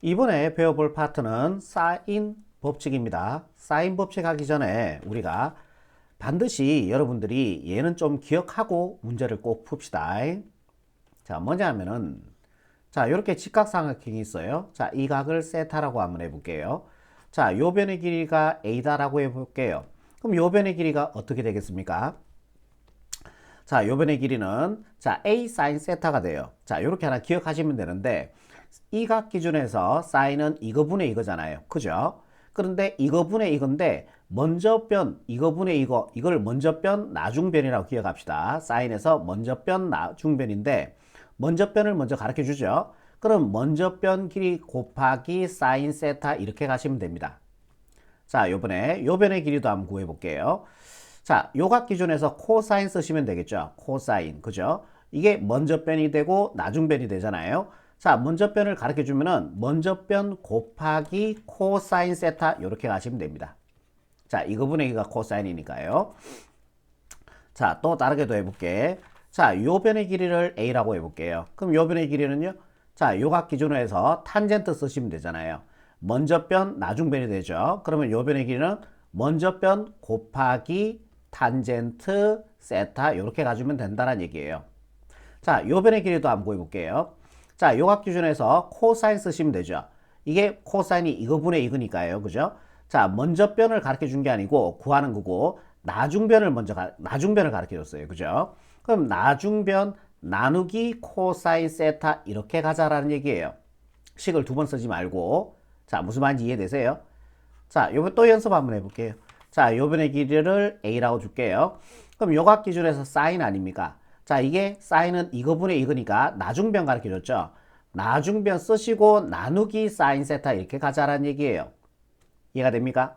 이번에 배워볼 파트는 사인 법칙입니다. 사인 법칙 하기 전에 우리가 반드시 여러분들이 얘는 좀 기억하고 문제를 꼭 풉시다. 자, 뭐냐 하면은 자, 이렇게 직각삼각형이 있어요. 자, 이 각을 세타라고 한번 해볼게요. 자, 요 변의 길이가 a다라고 해볼게요. 그럼 요 변의 길이가 어떻게 되겠습니까? 자, 요 변의 길이는 자, a sin 세타가 돼요. 자, 요렇게 하나 기억하시면 되는데 이 각 기준에서 사인은 이거분의 이거잖아요. 그죠? 그런데 이거분의 이건데 먼저 변 이거분의 이걸 먼저 변 나중변이라고 기억합시다. 사인에서 먼저 변 나중변인데 먼저 변을 먼저 가르쳐 주죠. 그럼 먼저 변 길이 곱하기 사인 세타 이렇게 가시면 됩니다. 자, 요번에 요 변의 길이도 한번 구해 볼게요. 자, 요각 기준에서 코사인 쓰시면 되겠죠. 코사인. 그죠? 이게 먼저 변이 되고 나중 변이 되잖아요. 자, 먼저 변을 가르쳐 주면은 먼저 변 곱하기 코사인 세타 이렇게 가시면 됩니다. 자, 이거분의 이가 코사인이니까요. 자, 또 다르게도 해볼게. 자, 요 변의 길이를 a라고 해볼게요. 그럼 요 변의 길이는요? 자, 요각 기준으로 해서 탄젠트 쓰시면 되잖아요. 먼저 변 나중 변이 되죠. 그러면 요 변의 길이는 먼저 변 곱하기 탄젠트 세타 이렇게 가주면 된다는 얘기예요. 자, 요 변의 길이도 한번 구해볼게요. 자, 요각 기준에서 코사인 쓰시면 되죠. 이게 코사인이 이거분의 이거니까요. 그죠? 자, 먼저 변을 가르쳐 준 게 아니고 구하는 거고 나중변을 나중변을 가르쳐 줬어요. 그죠? 그럼 나중변 나누기 코사인 세타 이렇게 가자라는 얘기예요. 식을 두 번 쓰지 말고. 자, 무슨 말인지 이해되세요? 자, 요번 또 연습 한번 해볼게요. 자, 요번의 길이를 a라고 줄게요. 그럼 요각 기준에서 사인 아닙니까? 자, 이게 사인은 이거분의 이거니까 나중변 가르쳐 줬죠. 나중변 쓰시고 나누기 사인 세타 이렇게 가자라는 얘기예요. 이해가 됩니까?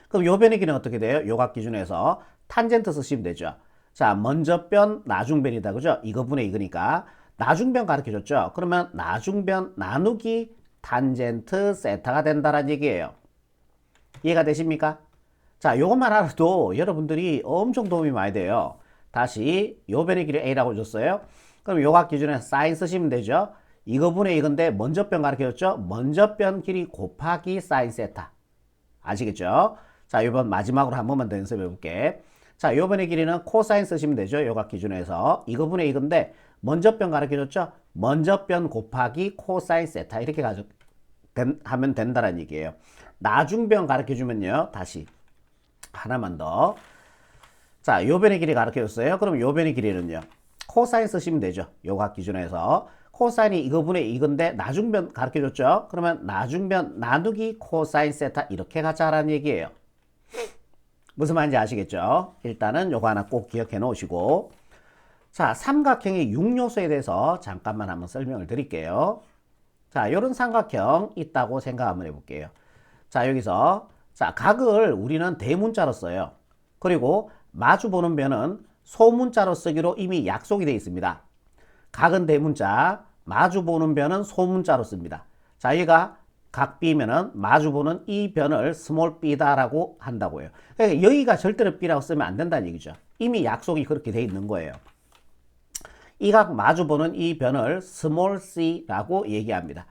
그럼 요 변의 길이는 어떻게 돼요? 요각 기준에서 탄젠트 쓰시면 되죠. 자, 먼저 변 나중변이다. 그죠? 이거분의 이거니까 나중변 가르쳐 줬죠. 그러면 나중변 나누기 탄젠트 세타가 된다는 얘기예요. 이해가 되십니까? 자, 요것만 알아도 여러분들이 엄청 도움이 많이 돼요. 다시 요 변의 길이 a라고 줬어요. 그럼 요각 기준에 사인 쓰시면 되죠. 이거분의 이건데 먼저 변 가르쳐줬죠. 먼저 변 길이 곱하기 사인 세타. 아시겠죠? 자, 이번 마지막으로 한 번만 더 연습해 볼게. 자, 요번의 길이는 코사인 쓰시면 되죠. 요각 기준에서 이거분의 이건데 먼저 변 가르쳐줬죠. 먼저 변 곱하기 코사인 세타 이렇게 하면 된다는 얘기예요. 나중변 가르쳐주면요. 다시 하나만 더. 자, 요 변의 길이 가르쳐줬어요. 그럼 요 변의 길이는요. 코사인 쓰시면 되죠. 요각 기준에서. 코사인이 이거분의 이건데 나중변 가르쳐줬죠. 그러면 나중변 나누기 코사인 세타 이렇게 가자라는 얘기예요. 무슨 말인지 아시겠죠? 일단은 요거 하나 꼭 기억해 놓으시고. 자, 삼각형의 6요소에 대해서 잠깐만 한번 설명을 드릴게요. 자, 요런 삼각형 있다고 생각 한번 해볼게요. 자, 여기서 자, 각을 우리는 대문자로 써요. 그리고 마주 보는 변은 소문자로 쓰기로 이미 약속이 되어 있습니다. 각은 대문자, 마주 보는 변은 소문자로 씁니다. 자, 얘가 각 B면은 마주 보는 이 변을 스몰 b다라고 한다고요. 그러니까 여기가 절대로 B라고 쓰면 안 된다는 얘기죠. 이미 약속이 그렇게 되어 있는 거예요. 이 각 마주 보는 이 변을 스몰 c라고 얘기합니다.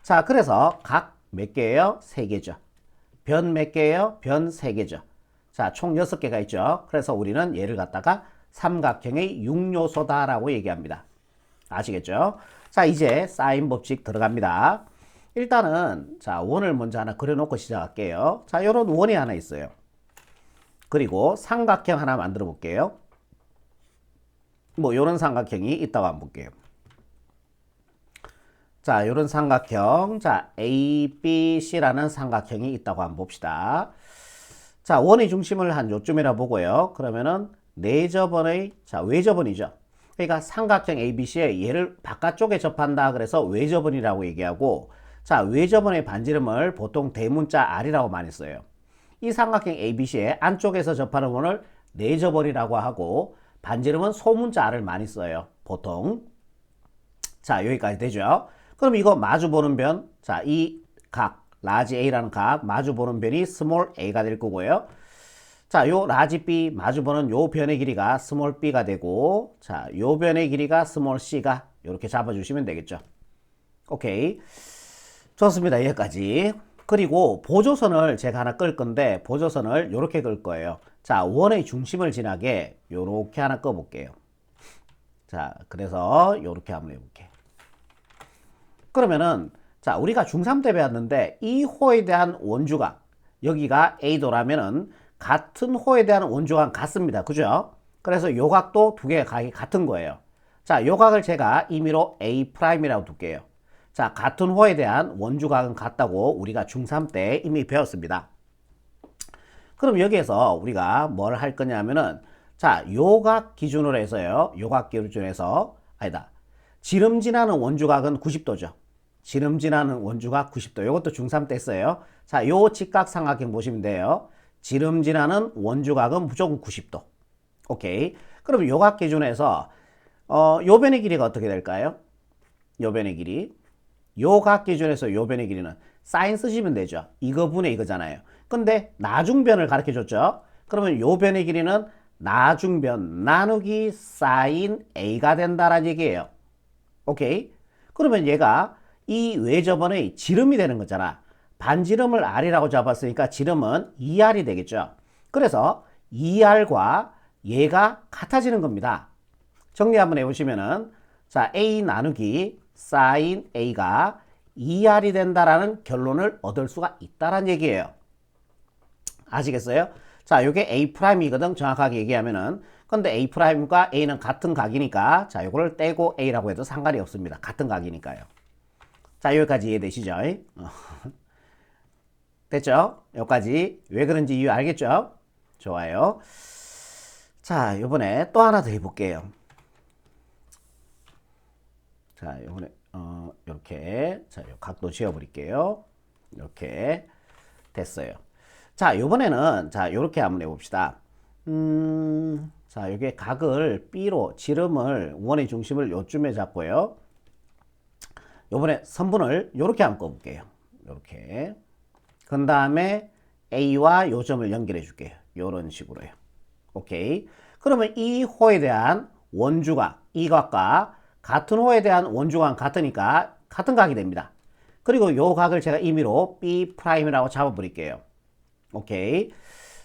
자, 그래서 각 몇 개예요? 3개죠. 변 몇 개예요? 변 3개죠. 자, 총 6개가 있죠. 그래서 우리는 얘를 갖다가 삼각형의 6요소다라고 얘기합니다. 아시겠죠? 자, 이제 사인 법칙 들어갑니다. 일단은 자, 원을 먼저 하나 그려놓고 시작할게요. 자, 요런 원이 하나 있어요. 그리고 삼각형 하나 만들어 볼게요. 뭐 요런 삼각형이 있다고 한번 볼게요. 자, 요런 삼각형, 자, ABC라는 삼각형이 있다고 한번 봅시다. 자, 원의 중심을 한 요쯤이라 보고요. 그러면은 내접원의, 자, 외접원이죠. 그러니까 삼각형 ABC에 얘를 바깥쪽에 접한다 그래서 외접원이라고 얘기하고, 자, 외접원의 반지름을 보통 대문자 R이라고 많이 써요. 이 삼각형 ABC의 안쪽에서 접하는 원을 내접원이라고 하고, 반지름은 소문자 R을 많이 써요. 보통. 자, 여기까지 되죠. 그럼 이거 마주보는 변, 자, 이 각, 라지 A라는 각, 마주보는 변이 스몰 A가 될 거고요. 자, 요 라지 B 마주보는 요 변의 길이가 스몰 b가 되고, 자, 요 변의 길이가 스몰 c가 이렇게 잡아주시면 되겠죠. 오케이. 좋습니다. 여기까지. 그리고 보조선을 제가 하나 끌 건데 보조선을 이렇게 끌 거예요. 자, 원의 중심을 지나게 이렇게 하나 꺼 볼게요. 자, 그래서 이렇게 한번 해볼게요. 그러면은 자, 우리가 중3 때 배웠는데 이 호에 대한 원주각 여기가 A도라면은 같은 호에 대한 원주각은 같습니다. 그죠? 그래서 요 각도 두 개의 각이 같은 거예요. 자, 요 각을 제가 임의로 A'이라고 둘게요. 자, 같은 호에 대한 원주각은 같다고 우리가 중3 때 이미 배웠습니다. 그럼 여기에서 우리가 뭘 할 거냐면은 자, 요 각 기준으로 해서요. 요 각 기준에서 아니다. 지름 지나는 원주각은 90도죠. 지름 지나는 원주각 90도. 요것도 중3 때 했어요. 자, 요 직각삼각형 보시면 돼요. 지름 지나는 원주각은 무조건 90도. 오케이. 그럼 요 각 기준에서 요 변의 길이가 어떻게 될까요? 요 변의 길이. 요 각 기준에서 요 변의 길이는 사인 쓰시면 되죠. 이거 분의 이거잖아요. 근데 나중변을 가르쳐 줬죠. 그러면 요 변의 길이는 나중변 나누기 사인 A가 된다라는 얘기예요. 오케이. 그러면 얘가 이 외접원의 지름이 되는 거잖아. 반지름을 R이라고 잡았으니까 지름은 2R이 되겠죠. 그래서 2R과 얘가 같아지는 겁니다. 정리 한번 해보시면은 자, A 나누기 사인 A가 2R이 된다라는 결론을 얻을 수가 있다라는 얘기예요. 아시겠어요? 자, 요게 A'이거든. 정확하게 얘기하면은. 근데 A'과 A는 같은 각이니까 자, 요거를 떼고 A라고 해도 상관이 없습니다. 같은 각이니까요. 자, 여기까지 이해되시죠? 됐죠? 여기까지 왜 그런지 이유 알겠죠? 좋아요. 자, 요번에 또 하나 더 해볼게요. 자, 요번에 요렇게 자, 요 각도 지워버릴게요. 이렇게 됐어요. 자, 요번에는 자, 요렇게 한번 해봅시다. 자, 요게 각을 B로 지름을 원의 중심을 요쯤에 잡고요. 요번에 선분을 요렇게 한번 꺼볼게요. 요렇게. 그 다음에 A와 요 점을 연결해 줄게요. 요런 식으로요. 오케이. 그러면 이 호에 대한 원주각, 이 각과 같은 호에 대한 원주각은 같으니까 같은 각이 됩니다. 그리고 요 각을 제가 임의로 B'이라고 잡아버릴게요. 오케이.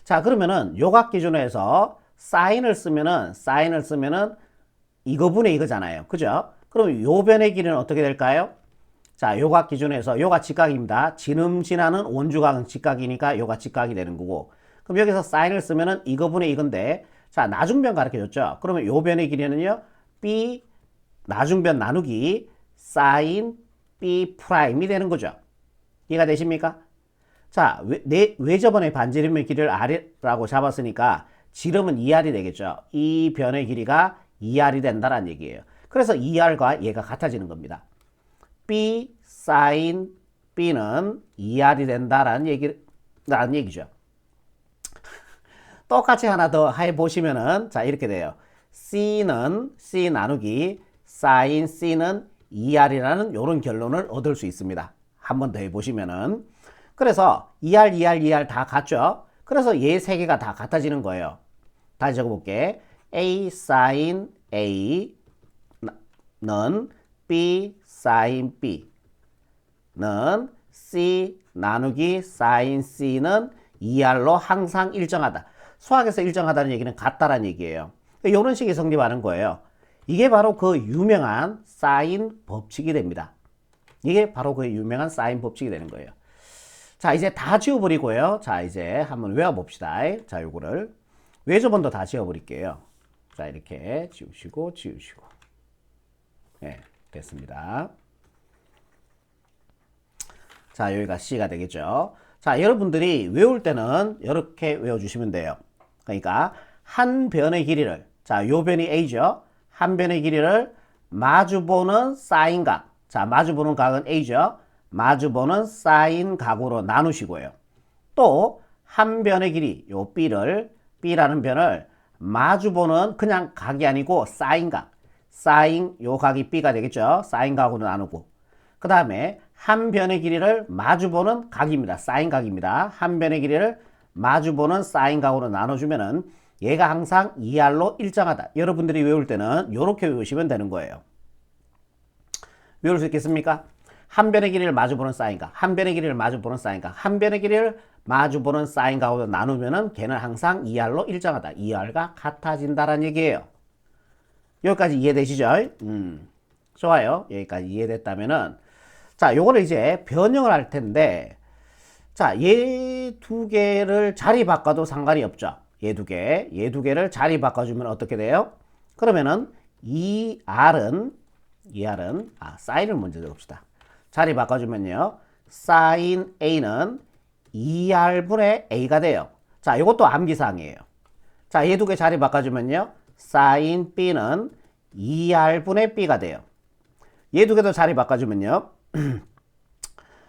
자, 그러면은 요 각 기준으로 해서 사인을 쓰면은 이거 분의 이거잖아요. 그죠? 그럼 요 변의 길이는 어떻게 될까요? 자, 요 각 기준에서 요가 직각입니다. 지름 지나는 원주각은 직각이니까 요가 직각이 되는 거고. 그럼 여기서 사인을 쓰면은 이거 분의 이건데 자, 나중변 가르쳐 줬죠. 그러면 요 변의 길이는요. B 나중변 나누기 사인 B'이 되는 거죠. 이해가 되십니까? 자, 외접원의 반지름의 길이를 R이라고 잡았으니까 지름은 2R이 되겠죠. 이 변의 길이가 2R이 된다는 얘기예요. 그래서 2R과 얘가 같아지는 겁니다. B sin B는 2R이 된다라는 얘기죠. 똑같이 하나 더 해보시면은 자, 이렇게 돼요. C는 C 나누기 sin C는 2R이라는 이런 결론을 얻을 수 있습니다. 한 번 더 해보시면은 그래서 2R 다 같죠? 그래서 얘 세 개가 다 같아지는 거예요. 다시 적어볼게. A sin A는 B sin B는 C 나누기 sin C는 2R로 항상 일정하다. 수학에서 일정하다는 얘기는 같다라는 얘기예요. 이런 식이 성립하는 거예요. 이게 바로 그 유명한 사인 법칙이 됩니다. 이게 바로 그 유명한 사인 법칙이 되는 거예요. 자, 이제 다 지워버리고요. 자, 이제 한번 외워봅시다. 자, 요거를 외접원도 다 지워버릴게요. 자, 이렇게 지우시고 네, 됐습니다. 자, 여기가 C가 되겠죠. 자, 여러분들이 외울 때는 이렇게 외워주시면 돼요. 그러니까 한 변의 길이를 자, 요 변이 A죠. 한 변의 길이를 마주보는 사인각. 자, 마주보는 각은 A죠. 마주보는 사인 각으로 나누시고요. 또 한 변의 길이 요 B라는 변을 마주보는 그냥 각이 아니고 사인각. 사인 요 각이 B가 되겠죠. 사인 각으로 나누고. 그 다음에 한 변의 길이를 마주보는 각입니다. 사인 각입니다. 한 변의 길이를 마주보는 사인 각으로 나눠주면은 얘가 항상 2R로 일정하다. 여러분들이 외울 때는 이렇게 외우시면 되는 거예요. 외울 수 있겠습니까? 한 변의 길이를 마주보는 사인각, 한 변의 길이를 마주보는 사인각, 한 변의 길이를 마주보는 사인각으로 나누면은 걔는 항상 2R로 일정하다. 2R가 같아진다라는 얘기예요. 여기까지 이해되시죠? 좋아요. 여기까지 이해됐다면은 자, 요거를 이제 변형을 할 텐데 자, 얘 두 개를 자리 바꿔도 상관이 없죠. 얘 두 개를 자리 바꿔주면 어떻게 돼요? 그러면은 2R은 사인을 먼저 적읍시다. 자리 바꿔주면요. 사인 A는 2R분의 A가 돼요. 자, 이것도 암기사항이에요. 자, 얘 두 개 자리 바꿔주면요. 사인 B는 2R분의 B가 돼요. 얘 두 개도 자리 바꿔주면요.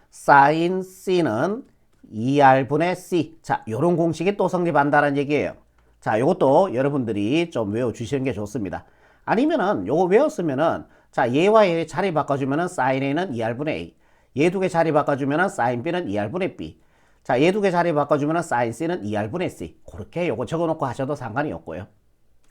사인 C는 2R분의 C. 자, 요런 공식이 또 성립한다는 얘기예요. 자, 요것도 여러분들이 좀 외워주시는 게 좋습니다. 아니면은 요거 외웠으면은 자, 얘와 얘 자리 바꿔주면은 사인 A는 2R분의 A. 얘 두 개 자리 바꿔주면은 사인 B는 2R분의 B. 자, 얘 두 개 자리 바꿔주면은 사인 C는 2R분의 C. 그렇게 요거 적어놓고 하셔도 상관이 없고요.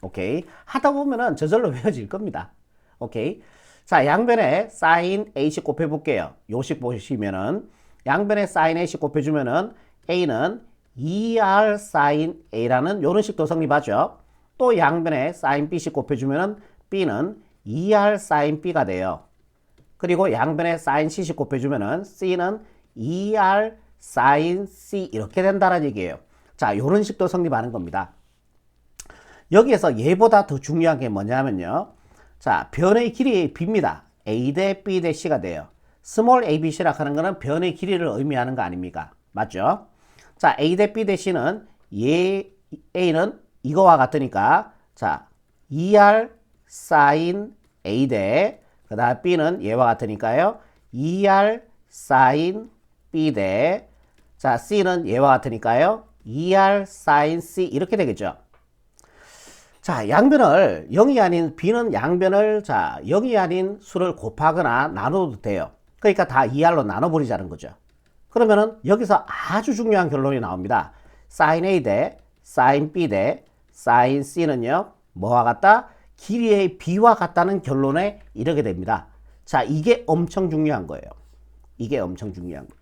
오케이. 하다 보면은 저절로 외워질 겁니다. 오케이. 자, 양변에 사인 A씩 곱해볼게요. 요식 보시면은 양변에 사인 A씩 곱해주면은 A는 2R 사인 A라는 요런 식도 성립하죠. 또 양변에 사인 B씩 곱해주면은 B는 2R 사인 B가 돼요. 그리고 양변에 사인 C씩 곱해주면은 C는 2R 사인 C 이렇게 된다는 얘기예요. 자, 요런 식도 성립하는 겁니다. 여기에서 얘보다 더 중요한 게 뭐냐면요. 자, 변의 길이의 B입니다. A 대 B 대 C가 돼요. 스몰 ABC라고 하는 거는 변의 길이를 의미하는 거 아닙니까? 맞죠? 자, A 대 B 대 C는 A는 이거와 같으니까 자, 2R 사인 A 대 그 다음 B는 얘와 같으니까요. 2R 사인 B 대 자, C는 얘와 같으니까요. 2R 사인 C 이렇게 되겠죠. 자, 양변을 0이 아닌 B는 양변을 자 0이 아닌 수를 곱하거나 나눠도 돼요. 그러니까 다 2R로 나눠버리자는 거죠. 그러면은 여기서 아주 중요한 결론이 나옵니다. 사인 A 대 사인 B 대 사인 C는요. 뭐와 같다? 길이의 B와 같다는 결론에 이르게 됩니다. 자, 이게 엄청 중요한 거예요. 이게 엄청 중요한 거예요.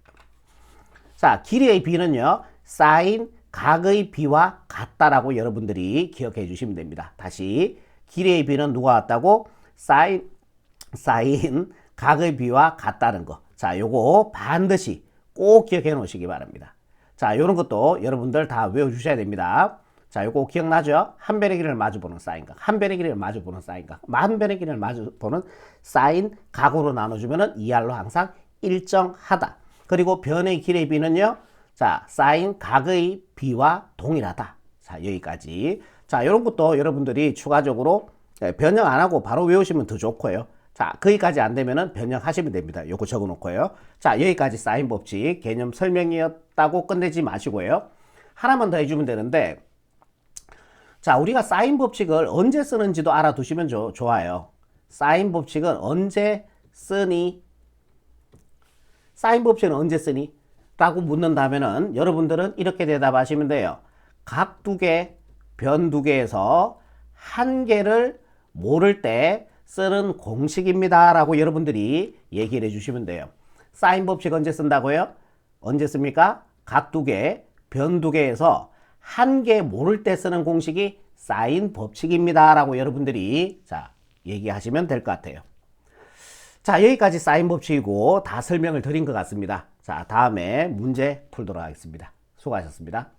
자, 길이의 B는요. 사인 각의 B와 같다라고 여러분들이 기억해 주시면 됩니다. 다시 길이의 B는 누가 같다고? 사인 각의 B와 같다는 거. 자, 요거 반드시 꼭 기억해 놓으시기 바랍니다. 자, 요런 것도 여러분들 다 외워 주셔야 됩니다. 자, 요거 기억나죠? 한 변의 길이를 마주보는 사인각, 한 변의 길이를 마주보는 사인각, 만 변의 길이를 마주보는 사인 각으로 나눠주면은 2R로 항상 일정하다. 그리고 변의 길이의 B는요. 자, 사인 각의 B와 동일하다. 자, 여기까지. 자, 요런 것도 여러분들이 추가적으로 변형 안 하고 바로 외우시면 더 좋고요. 자, 거기까지 안 되면은 변형하시면 됩니다. 요거 적어 놓고요. 자, 여기까지 사인 법칙 개념 설명이었다고 끝내지 마시고요. 하나만 더 해주면 되는데, 자, 우리가 사인 법칙을 언제 쓰는지도 알아두시면 좋아요. 사인 법칙은 언제 쓰니? 사인 법칙은 언제 쓰니? 라고 묻는다면은 여러분들은 이렇게 대답하시면 돼요. 각 두 개, 변 두 개에서 한 개를 모를 때 쓰는 공식입니다. 라고 여러분들이 얘기를 해주시면 돼요. 사인 법칙 언제 쓴다고요? 언제 씁니까? 각 두 개, 변 두 개에서 한 개 모를 때 쓰는 공식이 사인 법칙입니다. 라고 여러분들이 자 얘기하시면 될 것 같아요. 자, 여기까지 사인 법칙이고 다 설명을 드린 것 같습니다. 자, 다음에 문제 풀도록 하겠습니다. 수고하셨습니다.